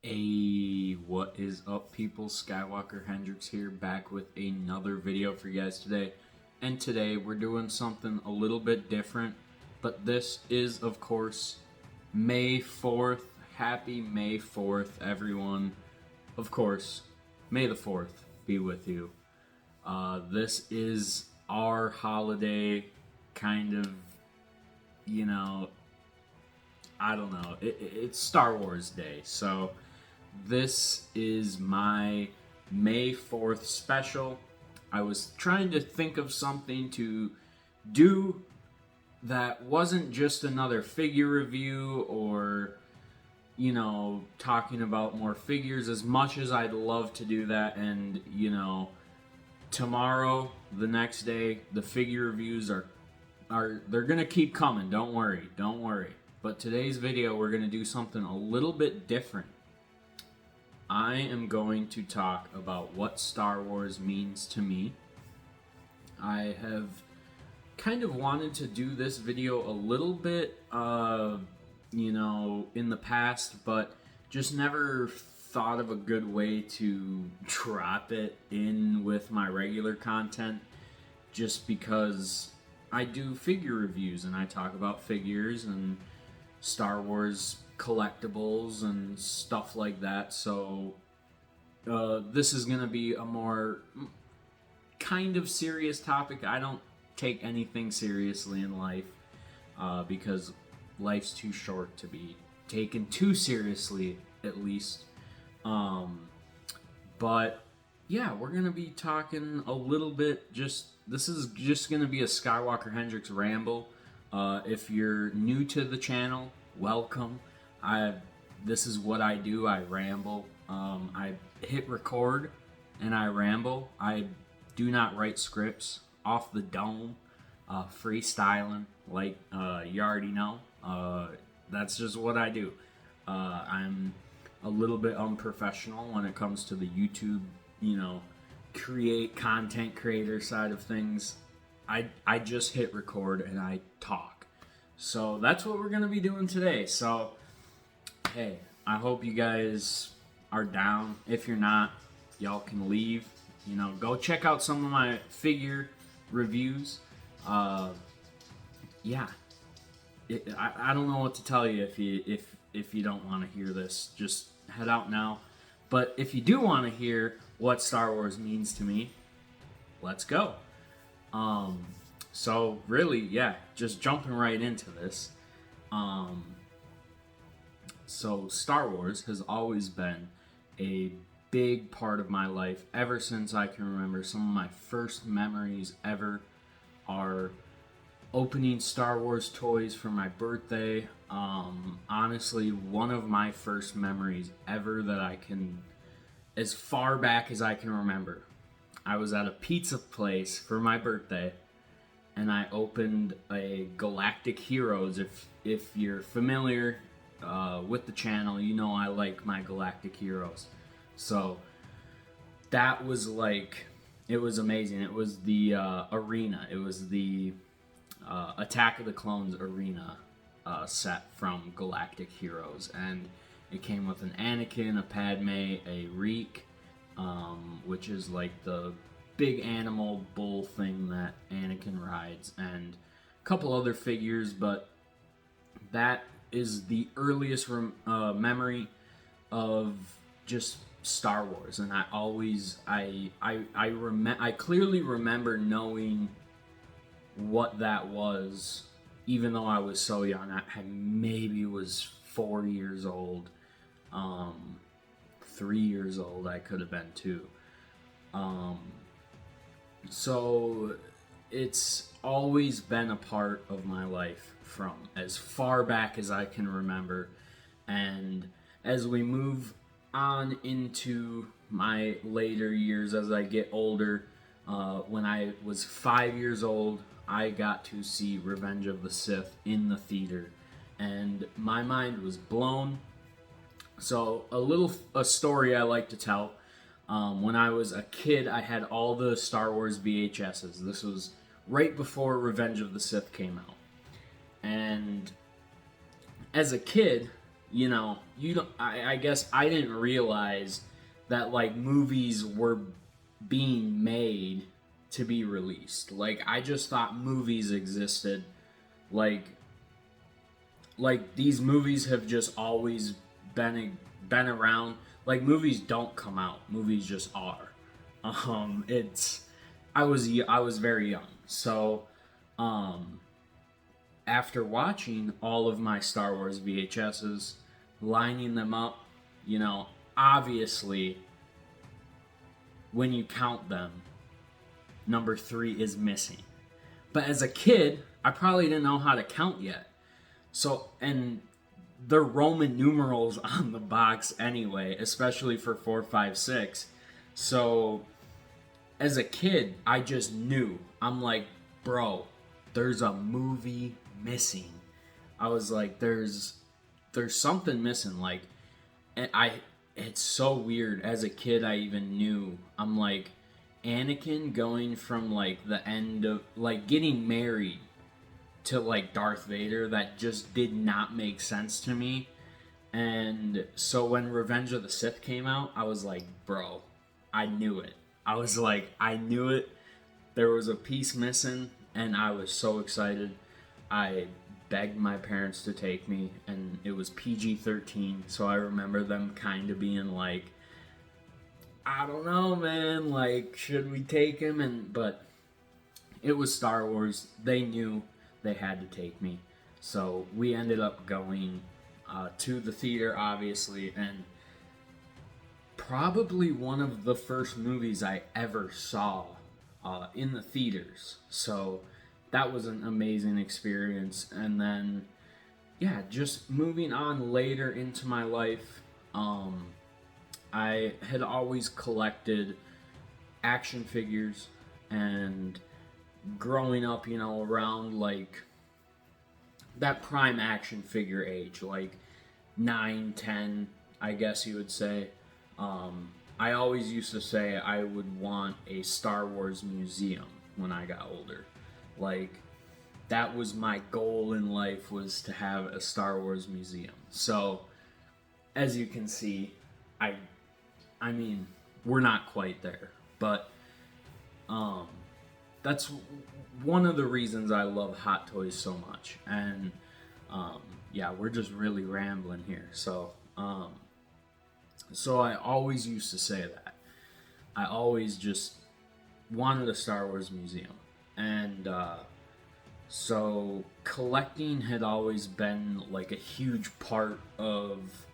What is up, people? Skywalker Hendrix here, back with another video for you guys today. And today we're doing something a little bit different, but this is, of course, May 4th. Happy May 4th, everyone. Of course, May the 4th be with you. This is our holiday, kind of, I don't know. It's Star Wars Day, so this is my May 4th special. I was trying to think of something to do that wasn't just another figure review or, talking about more figures, as much as I'd love to do that. And, tomorrow, the next day, the figure reviews are they're going to keep coming. Don't worry. But today's video, we're going to do something a little bit different. I am going to talk about what Star Wars means to me. I have kind of wanted to do this video a little bit, in the past, but just never thought of a good way to drop it in with my regular content, just because I do figure reviews and I talk about figures and Star Wars collectibles and stuff like that. So this is going to be a more kind of serious topic. I don't take anything seriously in life because life's too short to be taken too seriously, at least. But yeah, we're going to be talking a little bit, this is just going to be a Skywalker Hendrix ramble. If you're new to the channel, welcome. This is what I do. I ramble. I hit record and I ramble. I do not write scripts off the dome, freestyling, like you already know. That's just what I do. I'm a little bit unprofessional when it comes to the YouTube, content creator side of things. I just hit record and I talk. So that's what we're going to be doing today. So, hey, I hope you guys are down. If you're not, y'all can leave. Go check out some of my figure reviews. I don't know what to tell you if you don't want to hear this. Just head out now. But if you do want to hear what Star Wars means to me, let's go. So really, yeah, just jumping right into this. So Star Wars has always been a big part of my life ever since I can remember. Some of my first memories ever are opening Star Wars toys for my birthday. Honestly, one of my first memories ever that I can, as far back as I can remember, I was at a pizza place for my birthday, and I opened a Galactic Heroes. If you're familiar with the channel, I like my Galactic Heroes. So that was it was amazing. It was the arena. It was the Attack of the Clones arena set from Galactic Heroes, and it came with an Anakin, a Padme, a Reek, which is like the big animal bull thing that Anakin rides, and a couple other figures. But that is the earliest memory of just Star Wars, and I clearly remember knowing what that was, even though I was so young. I maybe was 4 years old, 3 years old. I could have been too. So it's always been a part of my life from as far back as I can remember. And as we move on into my later years, as I get older, when I was 5 years old, I got to see Revenge of the Sith in the theater, and my mind was blown. So a story I like to tell. When I was a kid, I had all the Star Wars VHSs. This was right before Revenge of the Sith came out. And as a kid, you don't. I guess I didn't realize that like movies were being made to be released. Like I just thought movies existed. Like these movies have just always been around. Like movies don't come out. Movies just are. It's I was very young. So um after watching all of my Star Wars VHSs, lining them up, you know, obviously when you count them, number 3 is missing. But as a kid, I probably didn't know how to count yet. So, and they're Roman numerals on the box anyway, especially for 4, 5, 6. So, as a kid, I just knew. I'm like, bro, there's a movie missing. I was like, there's something missing. Like, and it's so weird. As a kid, I even knew. I'm like, Anakin going from like the end of like getting married to like Darth Vader, that just did not make sense to me. And so when Revenge of the Sith came out, I was like, bro, I knew it. I was like, I knew it. There was a piece missing, and I was so excited. I begged my parents to take me, and it was PG-13, so I remember them kind of being like, I don't know, man, like, should we take him? But it was Star Wars. They knew they had to take me. So we ended up going to the theater, obviously, and probably one of the first movies I ever saw in the theaters. So that was an amazing experience. And then, yeah, just moving on later into my life, I had always collected action figures, and growing up, you know, around like that prime action figure age, like 9, 10, I guess you would say. I always used to say I would want a Star Wars museum when I got older. Like, that was my goal in life, was to have a Star Wars museum. So, as you can see, I mean, we're not quite there, but that's one of the reasons I love Hot Toys so much. And yeah, we're just really rambling here. So I always used to say that. I always just wanted a Star Wars museum. And so collecting had always been like a huge part of,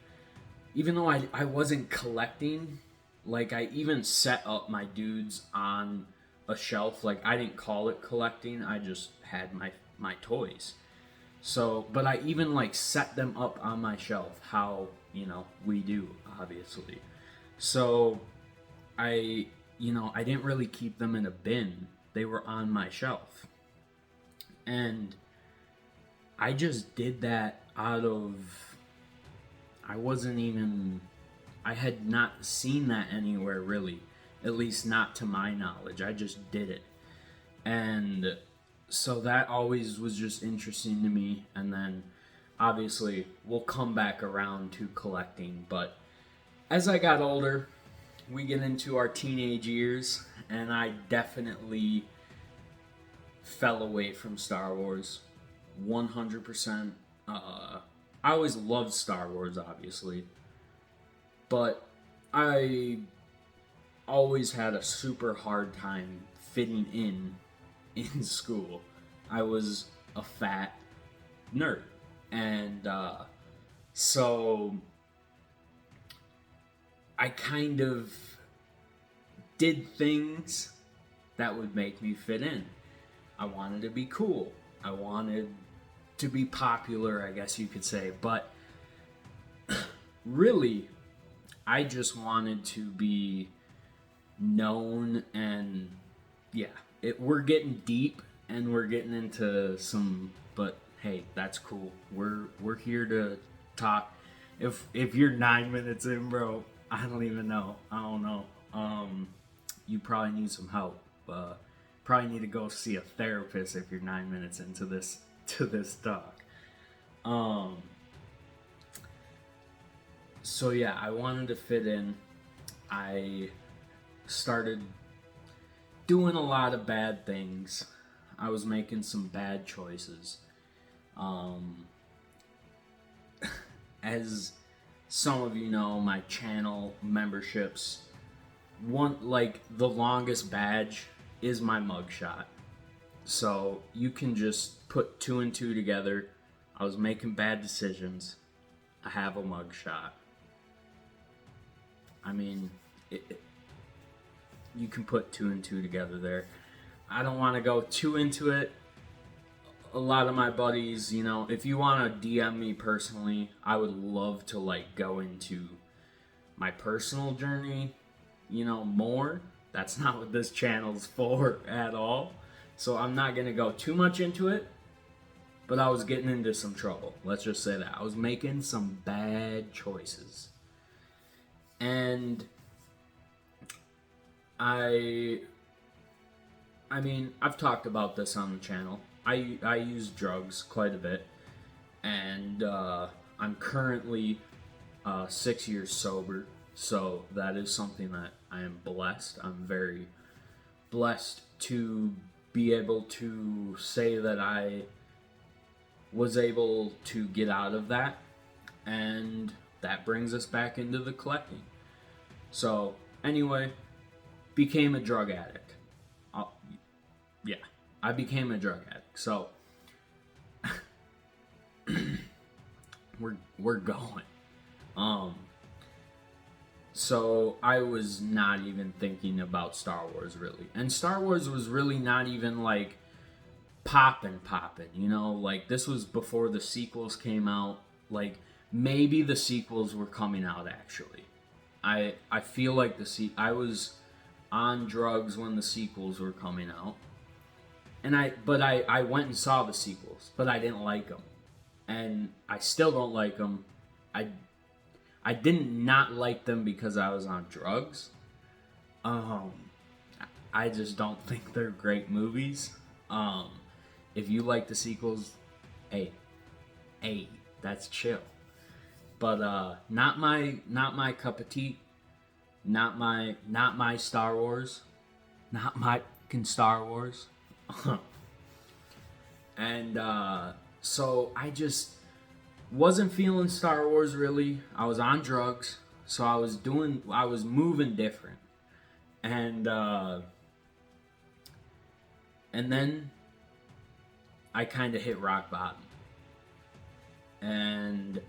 even though I wasn't collecting, like I even set up my dudes on a shelf. Like I didn't call it collecting, I just had my toys. So, but I even like set them up on my shelf, how, you know, we do, obviously. So I didn't really keep them in a bin. They were on my shelf. And I just did that out of, I had not seen that anywhere really. At least not to my knowledge. I just did it. And so that always was just interesting to me. And then obviously we'll come back around to collecting. But as I got older, we get into our teenage years, and I definitely fell away from Star Wars 100%. I always loved Star Wars, obviously, but I always had a super hard time fitting in school. I was a fat nerd, and so I kind of did things that would make me fit in. I wanted to be cool. I wanted to be popular, I guess you could say. But really, I just wanted to be known. And yeah, we're getting deep and we're getting into some, but hey, that's cool. We're here to talk. If you're 9 minutes in, bro, I don't even know. I don't know. You probably need some help. Probably need to go see a therapist if you're 9 minutes into this talk. So yeah, I wanted to fit in. I started doing a lot of bad things. I was making some bad choices. Um, as some of you know, my channel memberships, one like the longest badge is my mugshot. So you can just put two and two together. I was making bad decisions. I have a mugshot. I mean, you can put two and two together there. I don't want to go too into it. A lot of my buddies, you know, if you want to DM me personally, I would love to like go into my personal journey, you know, more. That's not what this channel's for at all. So I'm not going to go too much into it, but I was getting into some trouble. Let's just say that. I was making some bad choices. And I mean, I've talked about this on the channel. I use drugs quite a bit, and I'm currently 6 years sober, so that is something that I am blessed. I'm very blessed to be able to say that I was able to get out of that, and that brings us back into the collecting. So, anyway, became a drug addict. Yeah, I became a drug addict. So we're going. So I was not even thinking about Star Wars really, and Star Wars was really not even like poppin', you know. Like this was before the sequels came out. Like maybe the sequels were coming out actually. I feel like I was on drugs when the sequels were coming out. And I went and saw the sequels, but I didn't like them, and I still don't like them. I didn't not like them because I was on drugs. I just don't think they're great movies. If you like the sequels, hey, that's chill. But not my cup of tea. Not my Star Wars. Not my Star Wars. And so I just wasn't feeling Star Wars really. I was on drugs, so I was moving different, and then I kind of hit rock bottom, and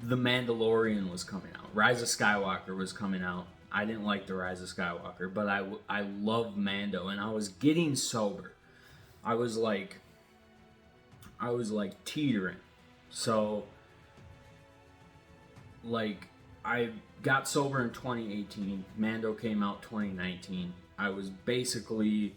The Mandalorian was coming out. Rise of Skywalker was coming out. I didn't like The Rise of Skywalker, but I love Mando, and I was getting sober. I was like teetering. So like I got sober in 2018. Mando came out 2019. I was basically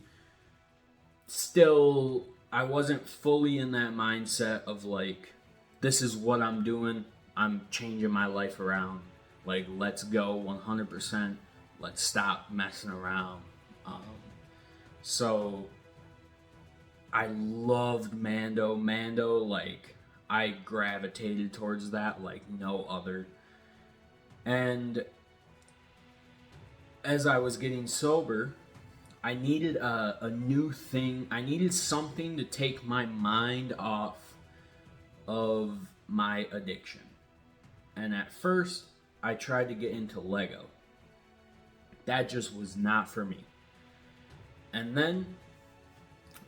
still, I wasn't fully in that mindset of like, this is what I'm doing. I'm changing my life around. Like, let's go 100%. Let's stop messing around. So I loved Mando. Mando, like, I gravitated towards that like no other. And as I was getting sober, I needed a new thing. I needed something to take my mind off of my addiction. And at first, I tried to get into Lego. That just was not for me. And then,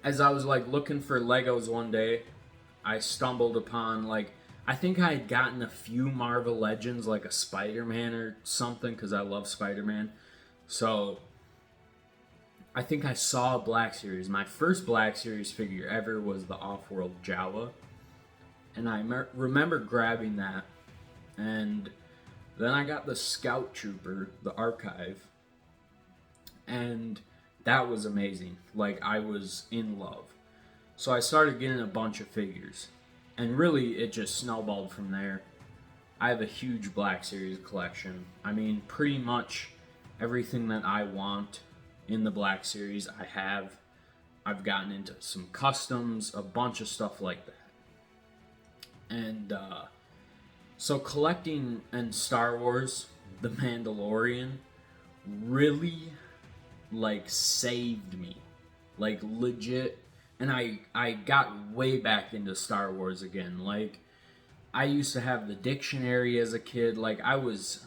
as I was like looking for Legos one day, I stumbled upon like, I think I had gotten a few Marvel Legends, like a Spider-Man or something, because I love Spider-Man. So I think I saw a Black Series. My first Black Series figure ever was the Off-World Jawa. And I remember grabbing that. And then I got the Scout Trooper, the Archive. And that was amazing. Like, I was in love. So I started getting a bunch of figures. And really, it just snowballed from there. I have a huge Black Series collection. I mean, pretty much everything that I want in the Black Series, I have. I've gotten into some customs, a bunch of stuff like that. And So collecting and Star Wars, The Mandalorian, really like saved me, like legit. And I got way back into Star Wars again. Like I used to have the dictionary as a kid. Like I was,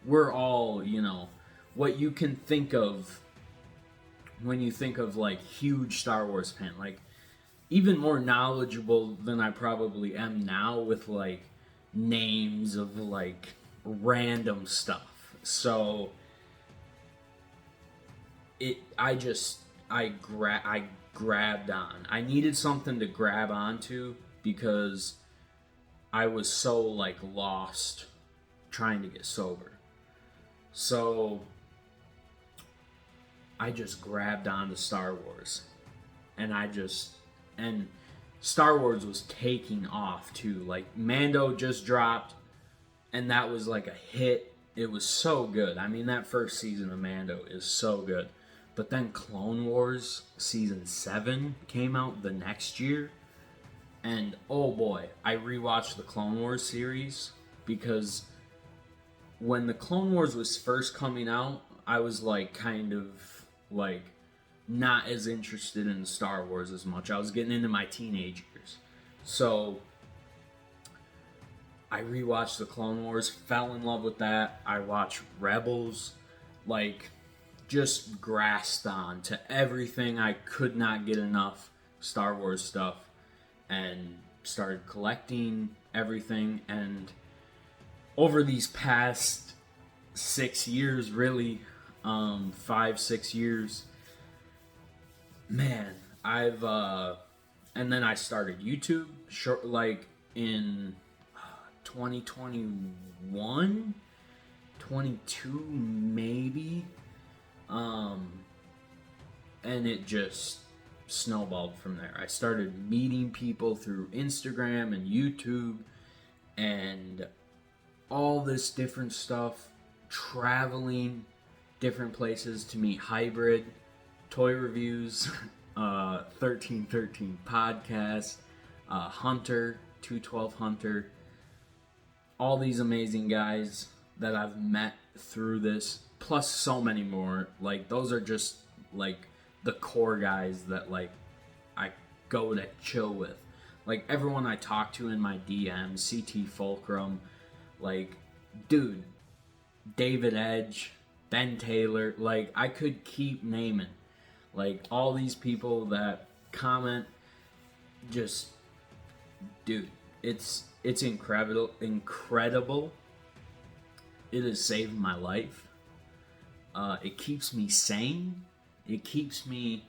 we're all, what you can think of when you think of like huge Star Wars fan. Like even more knowledgeable than I probably am now with like names of like random stuff. So I grabbed on. I needed something to grab onto because I was so like lost trying to get sober. So I just grabbed onto Star Wars, and and Star Wars was taking off too. Like Mando just dropped, and that was like a hit. It was so good. I mean, that first season of Mando is so good. But then Clone Wars season 7 came out the next year, and oh boy, I rewatched the Clone Wars series because when the Clone Wars was first coming out, I was like kind of like not as interested in Star Wars as much. I was getting into my teenage years. So I rewatched the Clone Wars, fell in love with that. I watched Rebels, like just grasped on to everything. I could not get enough Star Wars stuff and started collecting everything. And over these past 6 years, really, 5, 6 years, man, and then I started YouTube, short, like in 2021, 22 maybe, and it just snowballed from there. I started meeting people through Instagram and YouTube and all this different stuff, traveling different places to meet Hybrid, Toy Reviews, 1313 Podcast, Hunter, 212 Hunter, all these amazing guys that I've met through this, plus so many more. Like, those are just like the core guys that like I go to chill with. Like everyone I talk to in my DMs, CT Fulcrum, like, dude, David Edge, Ben Taylor, like I could keep naming. Like all these people that comment, just, dude, it's incredible. It has saved my life. It keeps me sane. It keeps me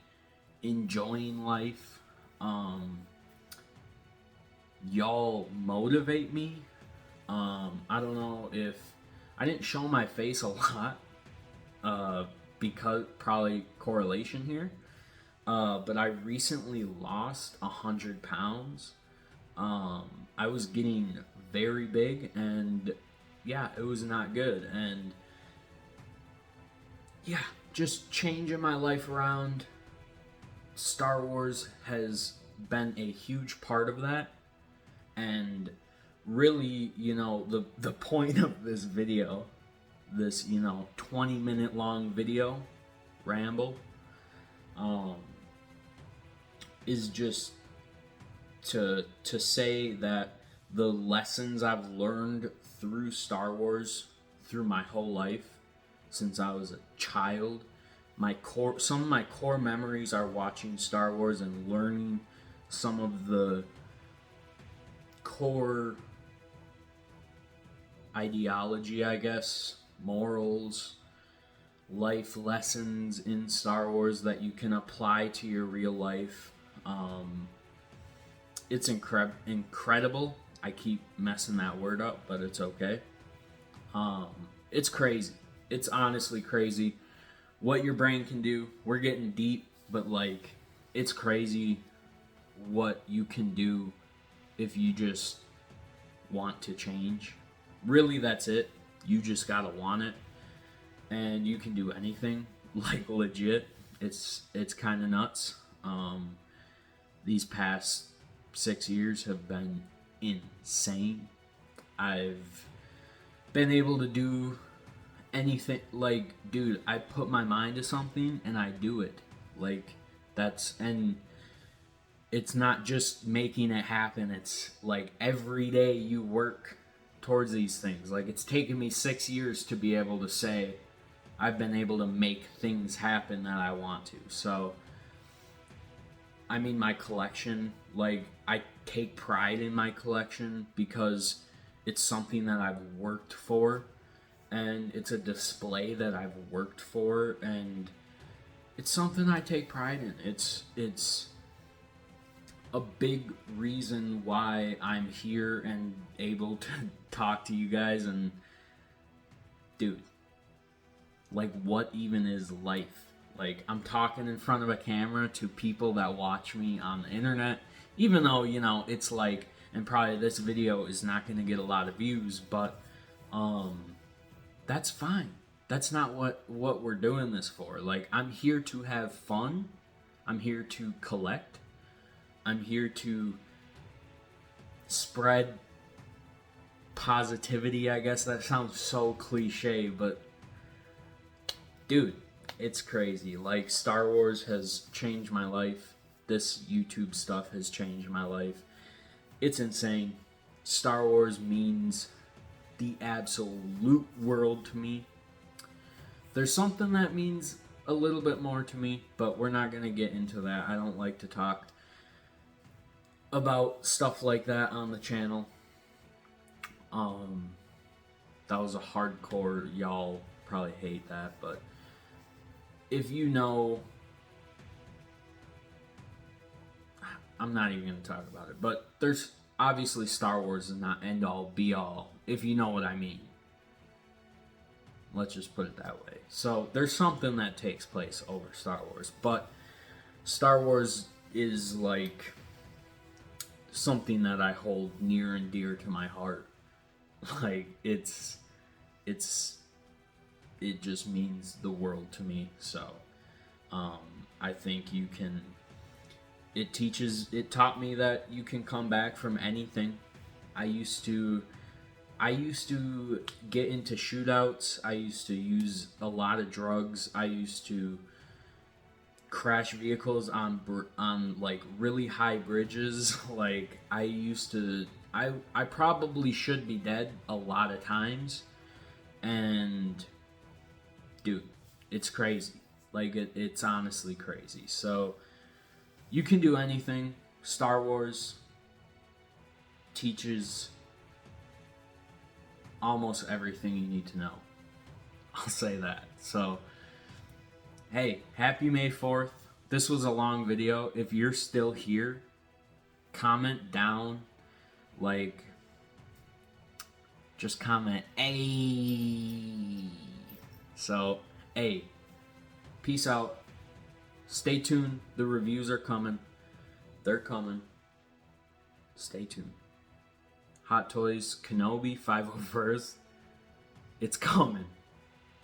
enjoying life. Y'all motivate me. I don't know if I didn't show my face a lot, because probably correlation here. But I recently lost 100 pounds. I was getting very big, and yeah, it was not good. And yeah, just changing my life around. Star Wars has been a huge part of that. And really, the point of this video, this 20-minute long video, Ramble, is just to say that the lessons I've learned through Star Wars through my whole life since I was a child, some of my core memories are watching Star Wars and learning some of the core ideology, I guess, morals, life lessons in Star Wars that you can apply to your real life. It's incredible. I keep messing that word up, but it's okay. It's crazy. It's honestly crazy what your brain can do. We're getting deep, but like, it's crazy what you can do if you just want to change. Really, that's it. You just gotta want it, and you can do anything. Like, legit, it's kind of nuts. These past 6 years have been insane. I've been able to do anything. Like, dude, I put my mind to something and I do it. Like, and it's not just making it happen. It's like every day you work towards these things. Like, it's taken me 6 years to be able to say I've been able to make things happen that I want to. So, I mean, my collection, like, I take pride in my collection because it's something that I've worked for, and it's a display that I've worked for, and it's something I take pride in. It's a big reason why I'm here and able to talk to you guys. And dude, like, what even is life? Like, I'm talking in front of a camera to people that watch me on the internet, even though, you know, it's like, and probably this video is not going to get a lot of views, but that's fine. That's not what we're doing this for. Like, I'm here to have fun. I'm here to collect. I'm here to spread positivity. I guess that sounds so cliche, but dude, it's crazy. Like, Star Wars has changed my life. This YouTube stuff has changed my life. It's insane. Star Wars means the absolute world to me. There's something that means a little bit more to me, but we're not going to get into that. I don't like to talk about stuff like that on the channel. That was a hardcore, y'all probably hate that, but if you know, I'm not even going to talk about it, but there's obviously Star Wars is not end all be all, if you know what I mean. Let's just put it that way. So there's something that takes place over Star Wars, but Star Wars is like something that I hold near and dear to my heart. Like, it just means the world to me. So I think it taught me that you can come back from anything. I used to get into shootouts. I used to use a lot of drugs. I used to crash vehicles on like really high bridges. Like, I probably should be dead a lot of times. And dude, it's crazy. Like, it's honestly crazy. So you can do anything. Star Wars teaches almost everything you need to know. I'll say that. So, hey, happy May 4th. This was a long video. If you're still here, comment down, like, just comment "Ay." So, hey, peace out. Stay tuned. The reviews are coming. They're coming. Stay tuned. Hot Toys Kenobi 501st. It's coming.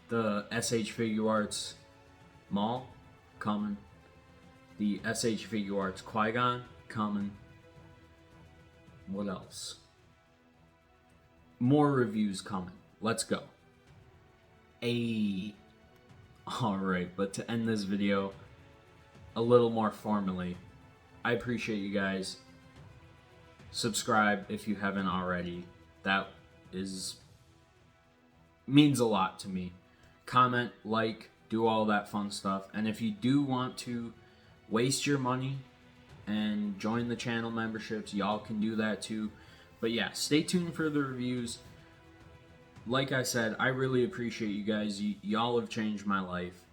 The SH Figure Arts Mall coming. The SH Figure Arts Qui-Gon coming. What else? More reviews coming. Let's go. Ayy. Alright, but to end this video a little more formally, I appreciate you guys. Subscribe if you haven't already. That means a lot to me. Comment, like, do all that fun stuff. And if you do want to waste your money and join the channel memberships, y'all can do that too. But yeah, stay tuned for the reviews. Like I said, I really appreciate you guys. Y'all have changed my life.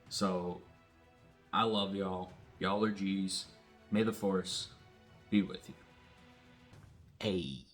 So, I love y'all. Y'all are G's. May the Force be with you. Hey.